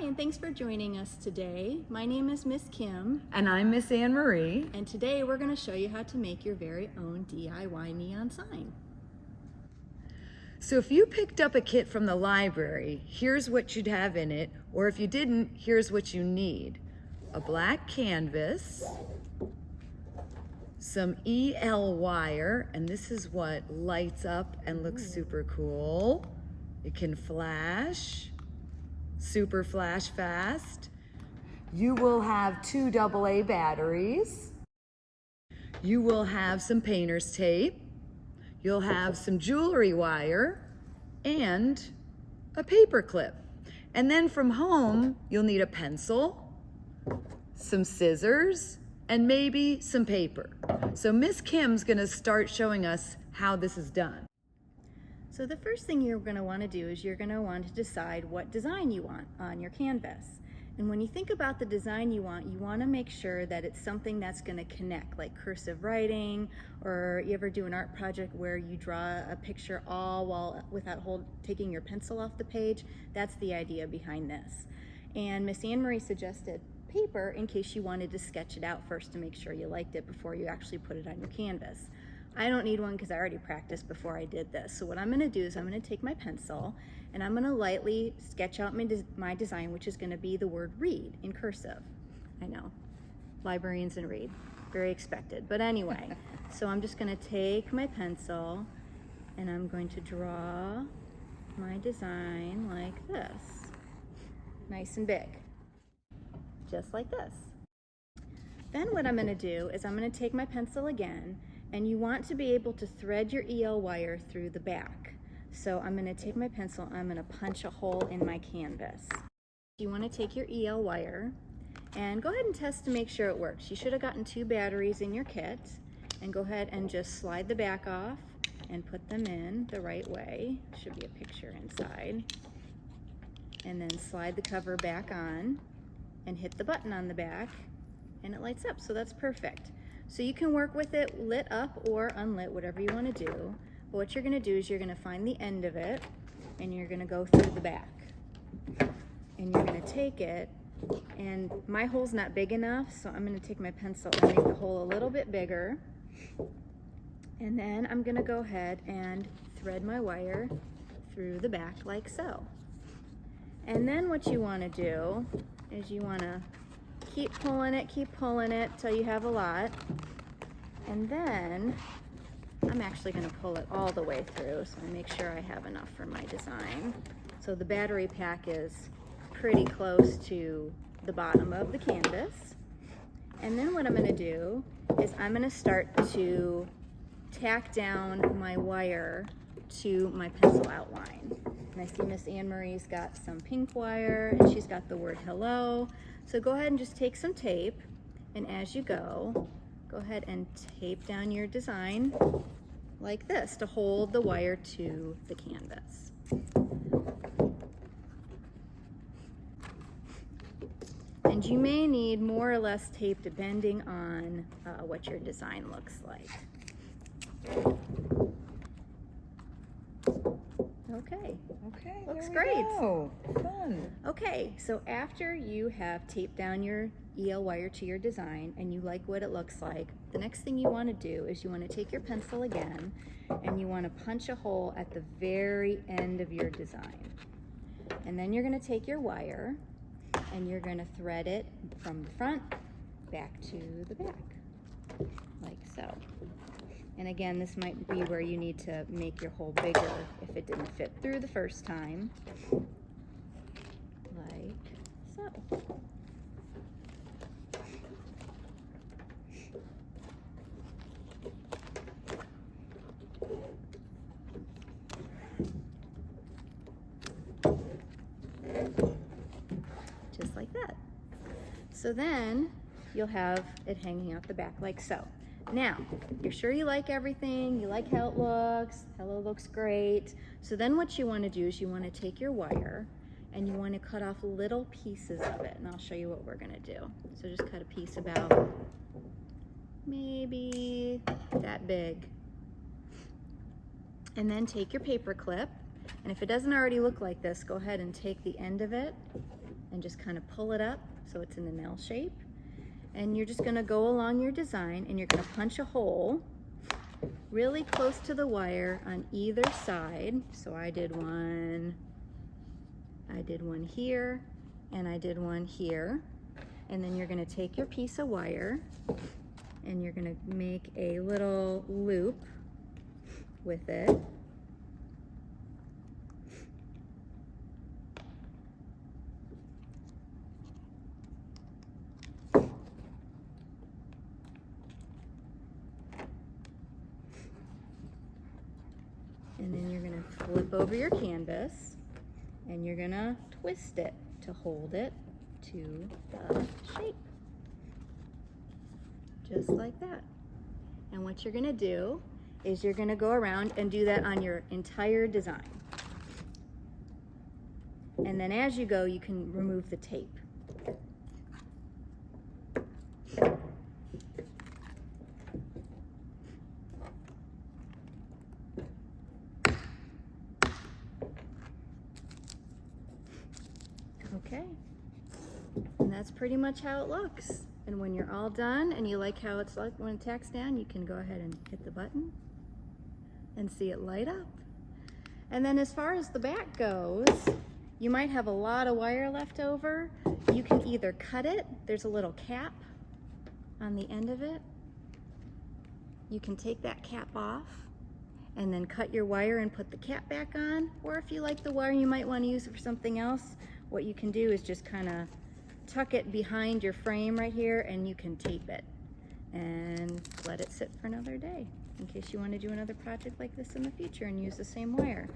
and thanks for joining us today. My name is Miss Kim. And I'm Miss Anne-Marie. And today we're going to show you how to make your very own DIY neon sign. So if you picked up a kit from the library, here's what you'd have in it, or if you didn't, here's what you need. A black canvas, some EL wire, and this is what lights up and looks super cool. It can flash, super flash fast. You will have 2 AA batteries. You will have some painter's tape. You'll have some jewelry wire and a paper clip. And then from home, you'll need a pencil, some scissors, and maybe some paper. So Miss Kim's gonna start showing us how this is done. So the first thing you're going to want to do is you're going to want to decide what design you want on your canvas. And when you think about the design you want to make sure that it's something that's going to connect, like cursive writing, or you ever do an art project where you draw a picture all without taking your pencil off the page. That's the idea behind this. And Miss Anne-Marie suggested paper in case you wanted to sketch it out first to make sure you liked it before you actually put it on your canvas. I don't need one because I already practiced before I did this. So what I'm going to do is I'm going to take my pencil and I'm going to lightly sketch out my design, which is going to be the word read in cursive. I know, librarians and read, very expected. But anyway, so I'm just going to take my pencil and I'm going to draw my design like this, nice and big, just like this. Then what I'm going to do is I'm going to take my pencil again, and you want to be able to thread your EL wire through the back. So I'm going to take my pencil, I'm going to punch a hole in my canvas. You want to take your EL wire and go ahead and test to make sure it works. You should have gotten 2 batteries in your kit, and go ahead and just slide the back off and put them in the right way. Should be a picture inside. And then slide the cover back on and hit the button on the back and it lights up, so that's perfect. So you can work with it lit up or unlit, whatever you want to do. But what you're going to do is you're going to find the end of it and you're going to go through the back. And you're going to take it, and my hole's not big enough, so I'm going to take my pencil and make the hole a little bit bigger. And then I'm going to go ahead and thread my wire through the back like so. And then what you want to do is you want to keep pulling it till you have a lot. And then I'm actually going to pull it all the way through, so I make sure I have enough for my design. So the battery pack is pretty close to the bottom of the canvas. And then what I'm going to do is I'm going to start to tack down my wire to my pencil outline. And I see Miss Anne-Marie's got some pink wire and she's got the word hello. So go ahead and just take some tape, and as you go ahead and tape down your design like this to hold the wire to the canvas. And you may need more or less tape depending on what your design looks like. Okay, looks great. Fun. Okay, so after you have taped down your EL wire to your design and you like what it looks like, the next thing you want to do is you want to take your pencil again and you want to punch a hole at the very end of your design. And then you're going to take your wire and you're going to thread it from the front back to the back, like so. And again, this might be where you need to make your hole bigger if it didn't fit through the first time, like so. Just like that. So then you'll have it hanging out the back like so. Now, you're sure you like everything, you like how it looks, hello looks great. So then what you want to do is you want to take your wire and you want to cut off little pieces of it, and I'll show you what we're going to do. So just cut a piece about maybe that big. And then take your paper clip, and if it doesn't already look like this, go ahead and take the end of it and just kind of pull it up so it's in an L shape. And you're just gonna go along your design and you're gonna punch a hole really close to the wire on either side. So I did one here, and I did one here. And then you're gonna take your piece of wire and you're gonna make a little loop with it. And then you're gonna flip over your canvas and you're gonna twist it to hold it to the shape. Just like that. And what you're gonna do is you're gonna go around and do that on your entire design. And then as you go, you can remove the tape. Okay, and that's pretty much how it looks. And when you're all done and you like how it's like when it tacks down, you can go ahead and hit the button and see it light up. And then as far as the back goes, you might have a lot of wire left over. You can either cut it, there's a little cap on the end of it. You can take that cap off and then cut your wire and put the cap back on. Or if you like the wire, you might want to use it for something else. What you can do is just kind of tuck it behind your frame right here and you can tape it and let it sit for another day in case you want to do another project like this in the future and use the same wire.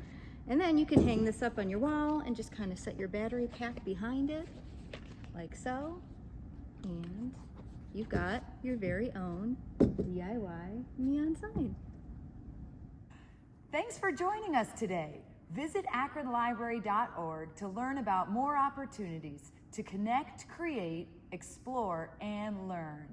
And then you can hang this up on your wall and just kind of set your battery pack behind it like so, and you've got your very own DIY neon sign. Thanks for joining us today. Visit akronlibrary.org to learn about more opportunities to connect, create, explore, and learn.